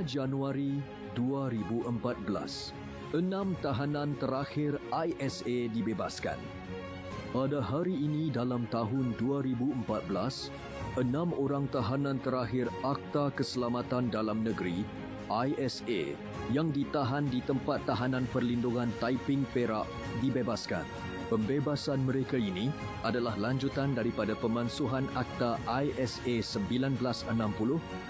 Januari 2014, 6 tahanan terakhir ISA dibebaskan. Pada hari ini dalam tahun 2014, 6 orang tahanan terakhir Akta Keselamatan Dalam Negeri ISA yang ditahan di tempat tahanan perlindungan Taiping, Perak dibebaskan. Pembebasan mereka ini adalah lanjutan daripada pemansuhan Akta ISA 1960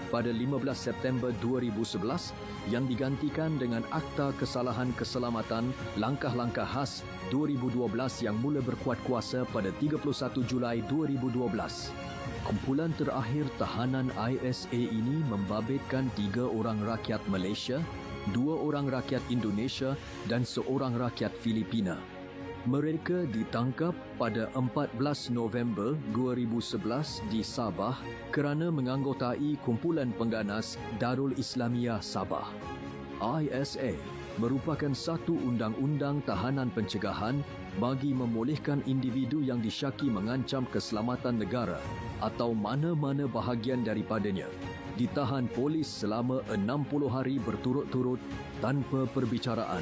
pada 15 September 2011 yang digantikan dengan Akta Kesalahan Keselamatan Langkah-Langkah Khas 2012 yang mula berkuat kuasa pada 31 Julai 2012. Kumpulan terakhir tahanan ISA ini membabitkan 3 orang rakyat Malaysia, 2 orang rakyat Indonesia dan 1 rakyat Filipina. Mereka ditangkap pada 14 November 2011 di Sabah kerana menganggotai kumpulan pengganas Darul Islamiyah Sabah. ISA merupakan satu undang-undang tahanan pencegahan bagi membolehkan individu yang disyaki mengancam keselamatan negara atau mana-mana bahagian daripadanya ditahan polis selama 60 hari berturut-turut tanpa perbicaraan.